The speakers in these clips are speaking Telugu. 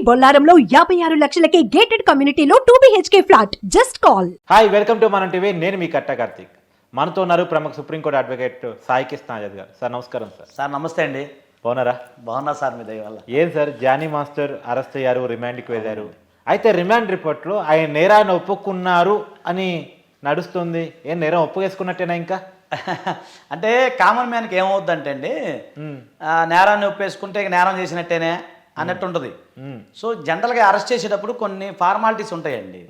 బొల్లారంలో 56 లక్షలకే గేటెడ్ కమ్యూనిటీలో 2 BHK flat. Just call. Hi, welcome to మనం టీవీ. నేను మీ కట్ట కార్తీక్. మనతో ఉన్నారు ప్రముఖ సుప్రీంకోర్టు అడ్వకేట్ సాయి కృష్ణ ఆజాద్ గారు. సార్ నమస్కారం. సార్ నమస్తే అండి. బాగున్నారా? బాగున్నా సార్, మీ దయ వల్ల. ఏం సార్, జానీ మాస్టర్ అరెస్ట్ అయ్యారు, రిమాండ్కి వెళ్ళారు. అయితే రిమాండ్ రిపోర్ట్లో ఆయన నేరాన్ని ఒప్పుకున్నారు అని నడుస్తుంది. ఏం నేరం ఒప్పుకేసుకున్నట్టేనా? ఇంకా అంటే కామన్ మ్యాన్కి ఏమవుద్దంటే అండి, నేరాన్ని ఒప్పేసుకుంటే ఇక నేరం చేసినట్టేనే అన్నట్టు ఉంటుంది. సో జనరల్గా అరెస్ట్ చేసేటప్పుడు కొన్ని ఫార్మాలిటీస్ ఉంటాయండి.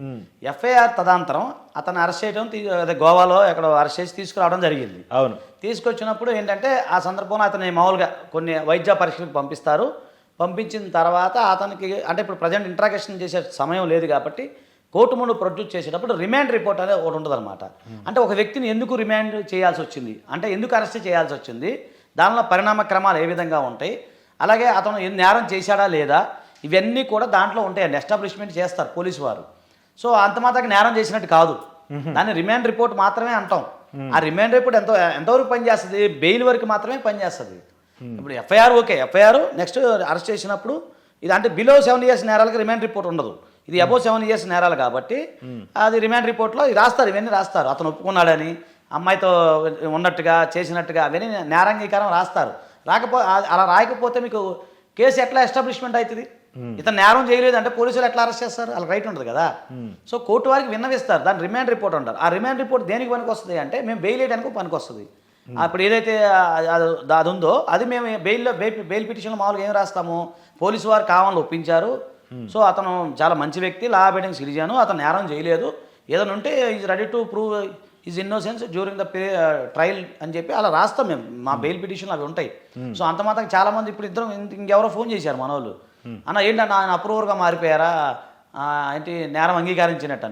ఎఫ్ఐఆర్ తదాంతరం అతను అరెస్ట్ చేయడం, అదే గోవాలో ఎక్కడ అరెస్ట్ చేసి తీసుకురావడం జరిగింది. అవును. తీసుకొచ్చినప్పుడు ఏంటంటే ఆ సందర్భంలో అతని మామూలుగా కొన్ని వైద్య పరీక్షలకు పంపిస్తారు. పంపించిన తర్వాత అతనికి అంటే ఇప్పుడు ప్రజెంట్ ఇంట్రాగేషన్ చేసే సమయం లేదు కాబట్టి కోర్టు ముందు ప్రొడ్యూస్ చేసేటప్పుడు రిమాండ్ రిపోర్ట్ అనేది ఒకటి ఉంటుంది అనమాట. అంటే ఒక వ్యక్తిని ఎందుకు రిమాండ్ చేయాల్సి వచ్చింది, అంటే ఎందుకు అరెస్ట్ చేయాల్సి వచ్చింది, దానిలో పరిణామ క్రమాలు ఏ విధంగా ఉంటాయి, అలాగే అతను నేరం చేశాడా లేదా, ఇవన్నీ కూడా దాంట్లో ఉంటాయండి. ఎస్టాబ్లిష్మెంట్ చేస్తారు పోలీసు వారు. సో అంత మాత్రం నేరం చేసినట్టు కాదు, దాన్ని రిమాండ్ రిపోర్ట్ మాత్రమే అంటాం. ఆ రిమాండ్ రిపోర్ట్ ఎంతవరకు పనిచేస్తుంది, బెయిల్ వరకు మాత్రమే పనిచేస్తుంది. ఇప్పుడు FIR okay, FIR next arrest చేసినప్పుడు ఇది అంటే బిలో 7 years నేరాలకు రిమాండ్ రిపోర్ట్ ఉండదు. ఇది అబోవ్ 7 years నేరాలు కాబట్టి అది రిమాండ్ రిపోర్ట్లో రాస్తారు, ఇవన్నీ రాస్తారు. అతను ఒప్పుకున్నాడని, అమ్మాయితో ఉన్నట్టుగా చేసినట్టుగా అవన్నీ నేరాంగీకారం రాస్తారు. అలా రాయకపోతే మీకు కేసు ఎట్లా ఎస్టాబ్లిష్మెంట్ అవుతుంది? ఇతను నేరం చేయలేదు అంటే పోలీసులు ఎట్లా అరెస్ట్ చేస్తారు? అలా రైట్ ఉంటుంది కదా. సో కోర్టు వారికి విన్నవిస్తారు, దాన్ని రిమాండ్ రిపోర్ట్ అంటారు. ఆ రిమాండ్ రిపోర్ట్ దేనికి పనికి వస్తుంది అంటే, మేము బెయిల్ వేయడానికి పనికి వస్తుంది. అప్పుడు ఏదైతే అది ఉందో అది మేము బెయిల్ పిటిషన్లో మామూలుగా ఏం రాస్తాము, పోలీసు వారు కావాలని ఒప్పించారు, సో అతను చాలా మంచి వ్యక్తి, లా అబైడింగ్ సిటిజన్, అతను నేరం చేయలేదు, ఏదైనా ఉంటే is ready to prove is innocence during the trial అని చెప్పి అలా రాస్తాం మేము. మా బెయిల్ పిటిషన్లు అవి ఉంటాయి. సో అంత మాత్రం చాలా మంది ఇప్పుడు ఇద్దరు ఇంకెవరో ఫోన్ చేశారు మన వాళ్ళు, అన్న ఏంటన్నా ఆయన అప్రూవర్గా మారిపోయారా, ఏంటి నేరం అంగీకరించినట్టు.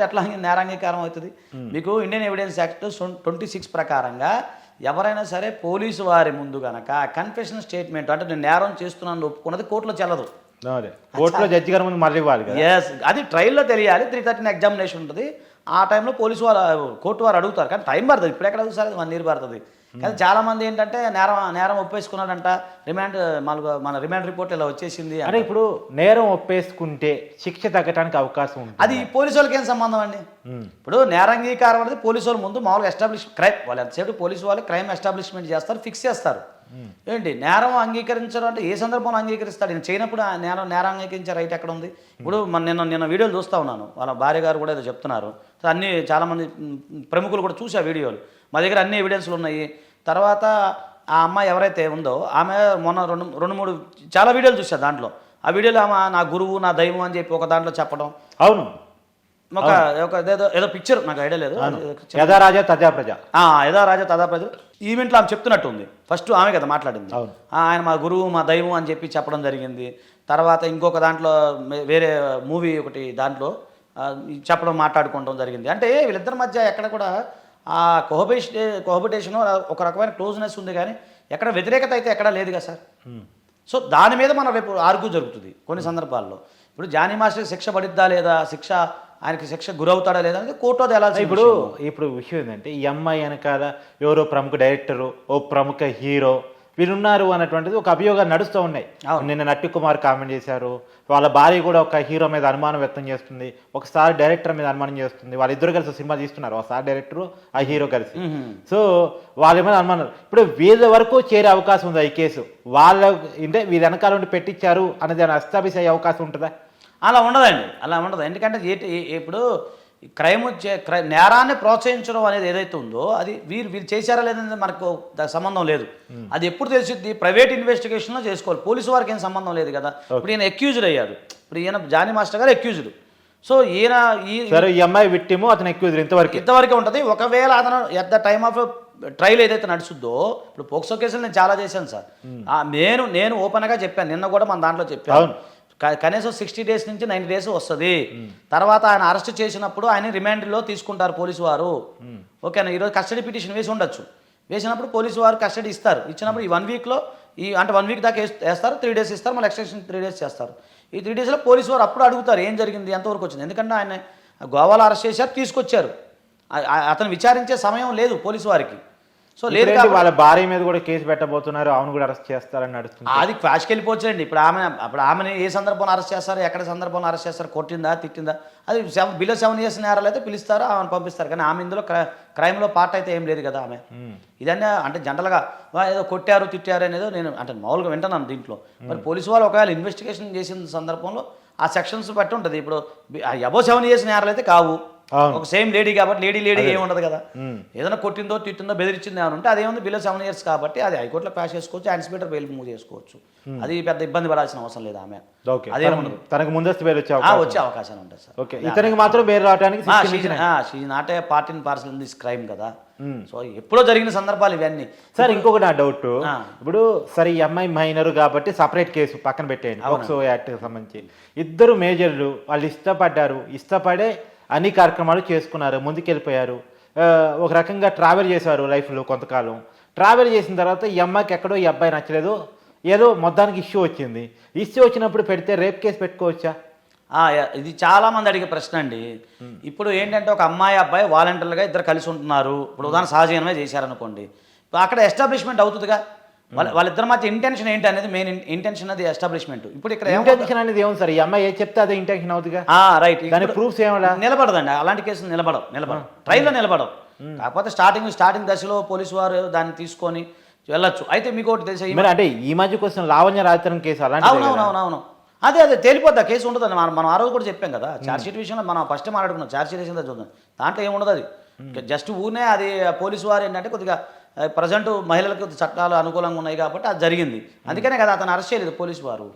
ఎట్లా నేర అంగీకారం అవుతుంది? మీకు ఇండియన్ ఎవిడెన్స్ యాక్ట్ 26 ప్రకారంగా ఎవరైనా సరే పోలీసు వారి ముందు కనుక కన్ఫెషన్ స్టేట్మెంట్ అంటే నేను నేరం చేస్తున్నాను ఒప్పుకున్నది కోర్టులో చెల్లదు. కోర్టులో జడ్జి గారి ముందు మళ్ళీ ఇవ్వాలి. ఎస్, అది ట్రయల్లో తెలియాలి. 313 ఎగ్జామినేషన్ ఉంటుంది. ఆ టైంలో పోలీసు వారు కోర్టు వారు అడుగుతారు, కానీ టైం పడుతుంది. ఇప్పుడు ఎక్కడ అడుగుతారు, 1 year పడుతుంది. కానీ చాలామంది ఏంటంటే నేరం ఒప్పేసుకున్నాడంట, మన రిమాండ్ రిపోర్ట్ ఇలా వచ్చేసింది అంటే. ఇప్పుడు నేరం ఒప్పేసుకుంటే శిక్ష తగ్గడానికి అవకాశం ఉంది. అది పోలీసు వాళ్ళకి ఏం సంబంధం అండి? ఇప్పుడు నేరాంగీకారం అనేది పోలీసు వాళ్ళ ముందు మామూలుగా క్రైమ్ వాళ్ళు ఎంతసేపు పోలీసు వాళ్ళు క్రైమ్ ఎస్టాబ్లిష్మెంట్ చేస్తారు, ఫిక్స్ చేస్తారు. ఏంటి నేరం అంగీకరించడం అంటే ఏ సందర్భంలో అంగీకరిస్తాడు? నేను చేయనప్పుడు నేరం అంగీకరించే రైట్ ఎక్కడ ఉంది? ఇప్పుడు నిన్న వీడియోలు చూస్తూ ఉన్నాను, వాళ్ళ భార్య గారు కూడా ఏదో చెప్తున్నారు. అన్నీ చాలామంది ప్రముఖులు కూడా చూసి ఆ వీడియోలు, మా దగ్గర అన్ని ఎవిడెన్స్లు ఉన్నాయి. తర్వాత ఆ అమ్మాయి ఎవరైతే ఉందో ఆమె మొన్న 2-3 చాలా వీడియోలు చూసా. దాంట్లో ఆ వీడియోలో ఆమె నా గురువు, నా దైవం అని చెప్పి ఒక దాంట్లో చెప్పడం. అవును, ఏదో పిక్చర్ నాకు ఐడియా లేదు. యథా రాజా తథా ప్రజ, యథా రాజా తథా ప్రజ ఈవెంట్లో ఆమె చెప్తున్నట్టు ఉంది. ఫస్ట్ ఆమె కదా మాట్లాడింది, ఆయన మా గురువు, మా దైవం అని చెప్పి చెప్పడం జరిగింది. తర్వాత ఇంకొక దాంట్లో వేరే మూవీ ఒకటి దాంట్లో చెప్పడం, మాట్లాడుకోవడం జరిగింది. అంటే వీళ్ళిద్దరి మధ్య ఎక్కడ కూడా ఆ కోహబిటేషన్ ఒక రకమైన క్లోజ్నెస్ ఉంది, కానీ ఎక్కడ వ్యతిరేకత అయితే ఎక్కడా లేదు కదా సార్. సో దాని మీద మన రేపు ఆర్గ్యూ జరుగుతుంది కొన్ని సందర్భాల్లో. ఇప్పుడు జానీ మాస్టర్ శిక్ష పడిద్దా లేదా, ఆయనకి శిక్ష గురవుతాడా లేదా అనేది కోర్టు తేలాల్సి. ఇప్పుడు విషయం ఏంటంటే, ఈ అమ్మాయి వెనకాల ఎవరో ప్రముఖ డైరెక్టరు, ఓ ప్రముఖ హీరో వీళ్ళున్నారు అన్నటువంటిది ఒక అభియోగాలు నడుస్తూ ఉన్నాయి. నిన్న నట్టి కుమార్ కామెంట్ చేశారు, వాళ్ళ భార్య కూడా ఒక హీరో మీద అనుమానం వ్యక్తం చేస్తుంది, ఒకసారి డైరెక్టర్ మీద అనుమానం చేస్తుంది. వాళ్ళిద్దరు కలిసి సినిమా తీస్తున్నారు, ఒకసారి డైరెక్టర్ ఆ హీరో కలిసి. సో వాళ్ళ మీద అనుమానం. ఇప్పుడు వీళ్ళ వరకు చేరే అవకాశం ఉందా ఈ కేసు? వాళ్ళ అంటే వీళ్ళ వెనకాల ఉండి పెట్టించారు అనేది ఎస్టాబ్లిష్ అయ్యే అవకాశం ఉంటుందా? అలా ఉండదండి, అలా ఉండదు. ఎందుకంటే ఇప్పుడు నేరాన్ని ప్రోత్సహించడం అనేది ఏదైతే ఉందో అది వీళ్ళు చేశారా లేదనేది మనకు సంబంధం లేదు. అది ఎప్పుడు తెలిసిద్ది? ప్రైవేట్ ఇన్వెస్టిగేషన్లో చేసుకోవాలి, పోలీసు వారికి ఏం సంబంధం లేదు కదా. ఇప్పుడు ఈయన అక్యూజ్డ్ అయ్యాడు, ఇప్పుడు ఈయన జానీ మాస్టర్ గారు అక్యూజ్డ్. సో ఈ అమ్మాయి విక్టిమ్, అతను అక్యూజ్డ్, ఇంతవరకే ఉంటుంది. ఒకవేళ అతను at the time of trial ఏదైతే నడుస్తుందో, ఇప్పుడు పోక్సో కేసులు నేను చాలా చేశాను సార్. నేను ఓపెన్గా చెప్పాను, నిన్న కూడా మన దాంట్లో చెప్పాను. కనీసం 60 days నుంచి 90 days వస్తుంది. తర్వాత ఆయన అరెస్ట్ చేసినప్పుడు ఆయన రిమాండ్లో తీసుకుంటారు పోలీసు వారు. ఓకేనా, ఈరోజు కస్టడీ పిటిషన్ వేసి ఉండొచ్చు, వేసినప్పుడు పోలీసు వారు కస్టడీ ఇస్తారు. ఇచ్చినప్పుడు ఈ 1 weekలో అంటే 1 week దాకా వేస్తారు, 3 days ఇస్తారు, మళ్ళీ ఎక్స్టెన్షన్ 3 days చేస్తారు. ఈ 3 daysలో పోలీసు వారు అప్పుడు అడుగుతారు ఏం జరిగింది, ఎంతవరకు వచ్చింది. ఎందుకంటే ఆయన గోవాలో అరెస్ట్ చేశారు, తీసుకొచ్చారు, అతను విచారించే సమయం లేదు పోలీసు వారికి. సో లేదు ఇప్పుడేంటి వాళ్ళ భార్య మీద కూడా కేసు పెట్టబోతున్నారు, అవును కూడా అరెస్ట్ చేస్తారని నడుస్తుంది. అది క్వాష్కి వెళ్ళిపోవచ్చండి. ఇప్పుడు ఆమెని ఏ సందర్భంలో అరెస్ట్ చేస్తారు, ఎక్కడ సందర్భంలో అరెస్ట్ చేస్తారు, కొట్టిందా తిట్టిందా, అది బిలో 7 years నేరాలు అయితే పిలుస్తారు, ఆమెను పంపిస్తారు. కానీ ఆమె ఇందులో క్రైమ్లో పార్ట్ అయితే ఏం లేదు కదా ఆమె. ఇదన్నీ అంటే జనరల్గా ఏదో కొట్టారు తిట్టారు అనేది నేను అంటే మామూలుగా వింటున్నాను దీంట్లో. మరి పోలీసు వాళ్ళు ఒకవేళ ఇన్వెస్టిగేషన్ చేసిన సందర్భంలో ఆ సెక్షన్స్ బట్టి ఉంటుంది. ఇప్పుడు అబో 7 years నేరాలు అయితే కావు. ఒక సేమ్ లేడీ కాబట్టి లేడీ ఏముండదు కదా. ఏదైనా కొట్టిందో తిట్టిందో బెదిరించింది అని ఉంటే అదేముంది బిలో 7 years కాబట్టి అది హైకోర్టులో పాస్ చేసుకోవచ్చు, యాంటిసిపేటర్ బెయిల్ మూవ్ చేసుకోవచ్చు. అది పెద్ద ఇబ్బంది పడాల్సిన అవసరం లేదు ఆమె. అదేముండదు, తనకు ముందస్తు బెయిల్ వచ్చే అవకాశాలు ఉంటాయి సార్. ఓకే, ఇతనికి మాత్రం బెయిల్ రావడానికి not a part and parcel in this crime కదా. సో ఎప్పుడో జరిగిన సందర్భాలు ఇవన్నీ. సార్ ఇంకొకటి నా డౌట్, ఇప్పుడు సరే ఈ అమ్మాయి మైనర్ కాబట్టి సపరేట్ కేసు పక్కన పెట్టేయండి, పోక్సో యాక్ట్ సంబంధించి. ఇద్దరు మేజర్లు వాళ్ళు ఇష్టపడే అన్ని కార్యక్రమాలు చేసుకున్నారు, ముందుకెళ్ళిపోయారు, ఒక రకంగా ట్రావెల్ చేశారు లైఫ్లో కొంతకాలం. ట్రావెల్ చేసిన తర్వాత ఈ అమ్మాయికి ఎక్కడో ఈ అబ్బాయి నచ్చలేదు, ఏదో మొత్తానికి ఇష్యూ వచ్చింది. ఇష్యూ వచ్చినప్పుడు పెడితే రేప్ కేసు పెట్టుకోవచ్చా? ఇది చాలా మంది అడిగే ప్రశ్న అండి. ఇప్పుడు ఏంటంటే ఒక అమ్మాయి అబ్బాయి వాలంటీర్లుగా ఇద్దరు కలిసి ఉంటున్నారు. ఇప్పుడు ఉదాహరణ సహజీవనమే చేశారనుకోండి, అక్కడ ఎస్టాబ్లిష్మెంట్ అవుతుందిగా. వాళ్ళిద్దరి మధ్య ఇంటెన్షన్ ఏంటి అనేది మెయిన్ ఇంటెన్షన్ అది ఎస్టాబ్లిష్మెంట్. ఇప్పుడు ఇక్కడ ఇంటెన్షన్ అనేది ఏముంది సార్, ఈ అమ్మాయి ఏ చెప్తే అదే ఇంటెన్షన్ అవుతుందిగా. రైట్, దాని ప్రూఫ్స్ ఏమన్నా నిలబడదండి, అలాంటి కేసులు నిలబడవు ట్రైల్లో నిలబడవు. కాకపోతే స్టార్టింగ్ దశలో పోలీసు వారు దాన్ని తీసుకొని వెళ్ళొచ్చు. అయితే మీకు ఒకటి తెలిసి అంటే ఈ మధ్య కోసం లావణ్య రాజతరం కేసు అలాంటి అవునవునవునవును అదే తేలిపోద్ది, ఆ కేసు ఉంటుంది. మనం ఆ రోజు కూడా చెప్పాం కదా, ఛార్జ్షీట్ విషయంలో మనం ఫస్ట్ మాట్లాడుకున్నాం. ఛార్జ్షీట్ వేసిందా చూద్దాం, దాంట్లో ఏముండదు. అది జస్ట్ ఊరినే అది పోలీసు వారు ఏంటంటే కొద్దిగా ప్రజెంట్ మహిళలకు చట్టాలు అనుకూలంగా ఉన్నాయి కాబట్టి అది జరిగింది. అందుకనే కదా అతను అరెస్ట్ చేయలేదు పోలీసు వారు.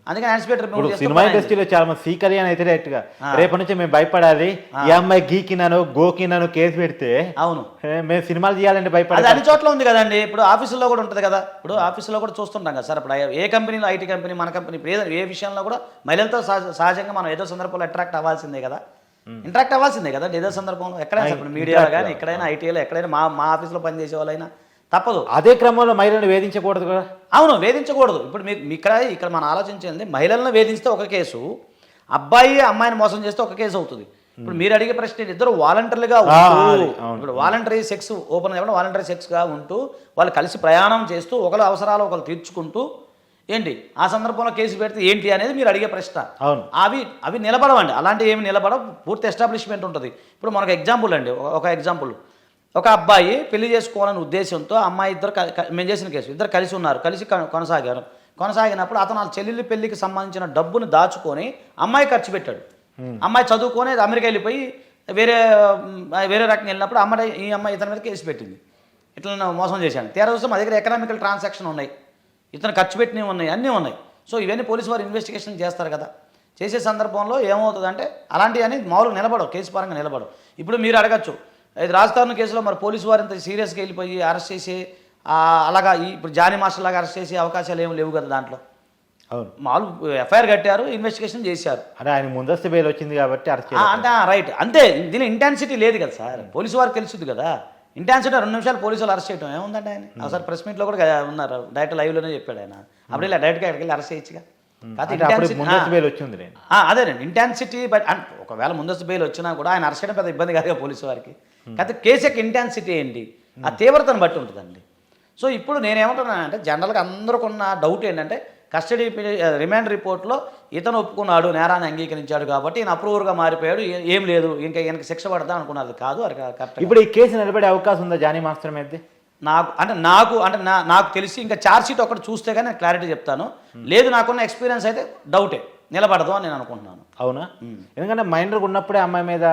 అందుకని యాంటిసిపేటర్ సినిమా ఇండస్ట్రీలో చాలా మంది సీకరి అని అయితే గా రేపటి నుంచి మేము భయపడాలి, ఈ అమ్మాయి గీకినాను గోకినాను కేసు పెడితే అవును మేము సినిమాలు చేయాలంటే భయపడాలి. అన్ని చోట్ల ఉంది కదండి. ఇప్పుడు ఆఫీసుల్లో కూడా ఉంటుంది కదా. ఇప్పుడు ఆఫీసులో కూడా చూస్తుంటాం కదా సార్. ఇప్పుడు ఏ కంపెనీలో ఐటీ కంపెనీ మన కంపెనీ ఏ విషయంలో కూడా మహిళలతో సహజంగా మనం ఏదో సందర్భంలో అట్రాక్ట్ అవ్వాల్సిందే కదా. ఇంటరాక్ట్ అవ్వాల్సిందే కదా ఏదో సందర్భంలో. ఎక్కడైనా ఇప్పుడు మీడియాలో కానీ ఎక్కడైనా ఐటీలో ఎక్కడైనా మా ఆఫీస్లో పనిచేసే వాళ్ళైనా తప్పదు. అదే క్రమంలో మహిళలను వేధించకూడదు కదా. అవును, వేధించకూడదు. ఇప్పుడు ఇక్కడ మనం ఆలోచించింది, మహిళలను వేధిస్తే ఒక కేసు, అమ్మాయిని మోసం చేస్తే ఒక కేసు అవుతుంది. ఇప్పుడు మీరు అడిగే ప్రశ్న ఇద్దరు వాలంటీర్లుగా ఉంటూ, ఇప్పుడు వాలంటరీ సెక్స్ ఓపెన్ చెప్పడం వాలంటరీ సెక్స్గా ఉంటూ వాళ్ళు కలిసి ప్రయాణం చేస్తూ ఒకరి అవసరాలు ఒకరు తీర్చుకుంటూ ఏంటి ఆ సందర్భంలో కేసు పెడితే ఏంటి అనేది మీరు అడిగే ప్రశ్న. అవి నిలబడవండి, అలాంటివి ఏమి నిలబడవు. పూర్తి ఎస్టాబ్లిష్మెంట్ ఉంటుంది. ఇప్పుడు మనకు ఎగ్జాంపుల్ అండి, ఒక ఎగ్జాంపుల్. ఒక అబ్బాయి పెళ్లి చేసుకోవాలనే ఉద్దేశంతో అమ్మాయి మేము చేసిన కేసు ఇద్దరు కలిసి ఉన్నారు, కలిసి కొనసాగినప్పుడు అతను వాళ్ళ చెల్లెలి పెళ్లికి సంబంధించిన డబ్బును దాచుకొని అమ్మాయి ఖర్చు పెట్టాడు. అమ్మాయి చదువుకొని అమెరికా వెళ్ళిపోయి వేరే రకంగా వెళ్ళినప్పుడు ఈ అమ్మాయి ఇతని మీద కేసు పెట్టింది, ఇట్లా మోసం చేశాను. తీరా చూస్తే మా దగ్గర ఎకనామికల్ ట్రాన్సాక్షన్ ఉన్నాయి, ఇతను ఖర్చు పెట్టినవి ఉన్నాయి, అన్నీ ఉన్నాయి. సో ఇవన్నీ పోలీసు వారు ఇన్వెస్టిగేషన్ చేస్తారు కదా. చేసే సందర్భంలో ఏమవుతుందంటే అలాంటివన్నీ మామూలుగా నిలబడవు, కేసు పరంగా నిలబడవు. ఇప్పుడు మీరు అడగచ్చు, ఇది రాజధాని కేసులో మరి పోలీసు వారు ఇంత సీరియస్గా వెళ్ళిపోయి అరెస్ట్ చేసి అలాగా ఇప్పుడు జానీ మాస్టర్ లాగా అరెస్ట్ చేసే అవకాశాలు ఏమి లేవు కదా దాంట్లో. అవును, మామూలు ఎఫ్ఐఆర్ కట్టారు, ఇన్వెస్టిగేషన్ చేశారు. అంటే ఆయన ముందస్తు బెయిల్ వచ్చింది కాబట్టి అరెస్ట్ అంటే రైట్, అంతే. దీని ఇంటెన్సిటీ లేదు కదా సార్, పోలీసు వారికి తెలుస్తుంది కదా. ఇంటెన్సిటీ 2 నిమిషాలు పోలీసులు అరెస్ట్ చేయడం ఏముందంటే ఆయన ఒకసారి ప్రెస్ మీట్లో కూడా ఉన్నారు, డైరెక్ట్ లైవ్లోనే చెప్పాడు ఆయన. అప్పుడు ఇలా డైరెక్ట్గా ఎక్కడికి వెళ్ళి అరెస్ట్ చేయొచ్చుగా. అదేనండి ఇంటెన్సిటీ. బట్ ఒకవేళ ముందస్తు బెయిల్ వచ్చినా కూడా ఆయన అరెస్ట్ చేయడం పెద్ద ఇబ్బంది కాదుగా పోలీసు వారికి. కాకపోతే కేసు యొక్క ఇంటెన్సిటీ ఏంటి, ఆ తీవ్రతను బట్టి ఉంటుందండి. సో ఇప్పుడు నేనేమంటున్నానంటే జనరల్గా అందరికున్న డౌట్ ఏంటంటే కస్టడీ రిమాండ్ రిపోర్ట్లో ఇతను ఒప్పుకున్నాడు, నేరాన్ని అంగీకరించాడు కాబట్టి ఈయన అప్రూవర్గా మారిపోయాడు, ఏం లేదు ఇంకా ఈయనకి శిక్ష పడదా అనుకున్నది కాదు. అది కరెక్ట్. ఇప్పుడు ఈ కేసు నిలబడే అవకాశం ఉందా జానీ మాస్టర్ మీద? నాకు తెలిసి ఇంకా ఛార్జ్షీట్ ఒకటి చూస్తే కానీ నేను క్లారిటీ చెప్తాను. లేదు, నాకున్న ఎక్స్పీరియన్స్ అయితే డౌటే, నిలబడదు అని నేను అనుకుంటున్నాను. అవునా? ఎందుకంటే మైనర్ ఉన్నప్పుడే అమ్మాయి మీద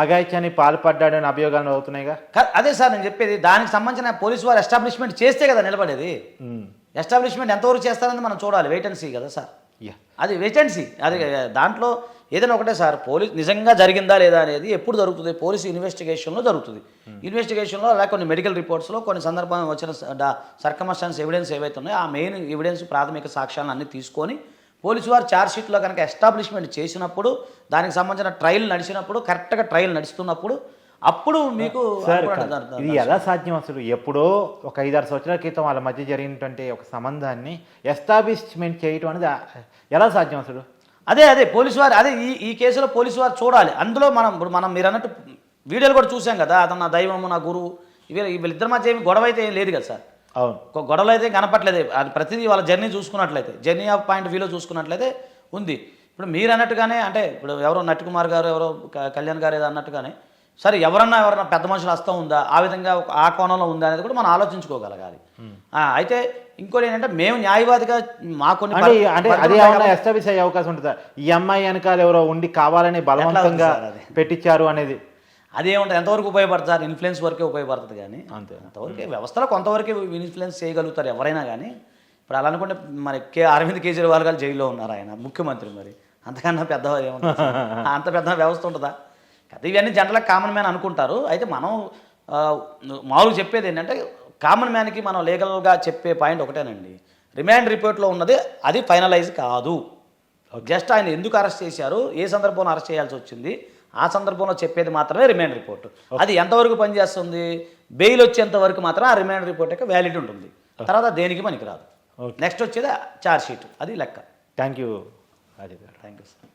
అఘాయిత్యాన్ని పాల్పడ్డాడని అభియోగాలు అవుతున్నాయిగా. అదే సార్ నేను చెప్పేది, దానికి సంబంధించిన పోలీసు వారు ఎస్టాబ్లిష్మెంట్ చేస్తే కదా నిలబడేది. ఎస్టాబ్లిష్మెంట్ ఎంతవరకు చేస్తారని మనం చూడాలి, వెయిట్ అండ్ సీ కదా సార్. అది వెయిట్ అండ్ సీ. అది దాంట్లో ఏదైనా ఒకటే సార్, పోలీస్ నిజంగా జరిగిందా లేదా అనేది ఎప్పుడు జరుగుతుంది, పోలీసు ఇన్వెస్టిగేషన్లో జరుగుతుంది. ఇన్వెస్టిగేషన్లో అలా కొన్ని మెడికల్ రిపోర్ట్స్లో కొన్ని సందర్భంగా వచ్చిన సర్కమస్టాన్స్ ఎవిడెన్స్ ఏవైతే ఉన్నాయో ఆ మెయిన్ ఎవిడెన్స్ ప్రాథమిక సాక్ష్యాలను అన్ని తీసుకొని పోలీసు వారు ఛార్జ్షీట్లో కనుక ఎస్టాబ్లిష్మెంట్ చేసినప్పుడు, దానికి సంబంధించిన ట్రయల్ నడిచినప్పుడు, కరెక్ట్గా ట్రయల్ నడుస్తున్నప్పుడు అప్పుడు మీకు ఇది ఎలా సాధ్యం అసలు? ఎప్పుడో ఒక 5-6 సంవత్సరాల క్రితం వాళ్ళ మధ్య జరిగినటువంటి ఒక సంబంధాన్ని ఎస్టాబ్లిష్మెంట్ చేయటం అనేది ఎలా సాధ్యం అసలు? అదే పోలీసు వారు ఈ కేసులో పోలీసు వారు చూడాలి. అందులో మనం మీరు అన్నట్టు వీడియోలు కూడా చూసాం కదా, అతను నా దైవము నా గురువు వీళ్ళిద్దరి మధ్య ఏమి గొడవ అయితే ఏం లేదు కదా సార్. అవును. ఒక గొడవలు అయితే కనపట్లేదు. అది ప్రతిదీ వాళ్ళ జర్నీ చూసుకున్నట్లయితే, జర్నీ ఆఫ్ పాయింట్ వ్యూలో చూసుకున్నట్లయితే ఉంది. ఇప్పుడు మీరు అన్నట్టుగానే అంటే ఇప్పుడు ఎవరో నట్టికుమార్ గారు ఎవరో కళ్యాణ్ గారు ఏదో అన్నట్టుగానే సరే ఎవరన్నా పెద్ద మనుషులు హస్తం ఉందా, ఆ విధంగా ఆ కోణంలో ఉందా అనేది కూడా మనం ఆలోచించుకోగలగాలి. అయితే ఇంకోటి ఏంటంటే మేము న్యాయవాదిగా మా కొన్ని అంటే అది ఏమన్నా ఎస్టాబ్లిష్ అయ్యే అవకాశం ఉంటుందా, ఈ అమ్మాయి వెనకాల ఎవరో ఉండి కావాలని బలవంతంగా పెట్టించారు అనేది? అదేముంటుంది, ఎంతవరకు ఉపయోగపడుతుంది సార్? ఇన్ఫ్లుయెన్స్ వరకే ఉపయోగపడుతుంది కానీ అంతే, అంతవరకే వ్యవస్థలో కొంతవరకు ఇన్ఫ్లుయెన్స్ చేయగలుగుతారు ఎవరైనా కానీ. ఇప్పుడు అలా అనుకుంటే మరి అరవింద్ కేజ్రీవాల్ గారు జైల్లో ఉన్నారు, ఆయన ముఖ్యమంత్రి, మరి అంతకన్నా పెద్ద ఏముంటుంది? అంత పెద్ద వ్యవస్థ ఉంటుందా? కదా ఇవన్నీ జనరల్గా కామన్ మ్యాన్ అనుకుంటారు. అయితే మనం మామూలుగా చెప్పేది ఏంటంటే కామన్ మ్యాన్కి మనం లీగల్గా చెప్పే పాయింట్ ఒకటేనండి, రిమాండ్ రిపోర్ట్లో ఉన్నది అది ఫైనలైజ్ కాదు. జస్ట్ ఆయన ఎందుకు అరెస్ట్ చేశారు, ఏ సందర్భంలో అరెస్ట్ చేయాల్సి వచ్చింది, ఆ సందర్భంలో చెప్పేది మాత్రమే రిమాండ్ రిపోర్ట్. అది ఎంతవరకు పనిచేస్తుంది, బెయిల్ వచ్చేంత వరకు మాత్రం ఆ రిమాండ్ రిపోర్ట్ యొక్క వ్యాలిటీ ఉంటుంది. తర్వాత దేనికి పనికిరాదు. నెక్స్ట్ వచ్చేది ఛార్జ్ షీట్, అది లెక్క. థ్యాంక్ యూ రాజీవ్ గారు. Thank you sir.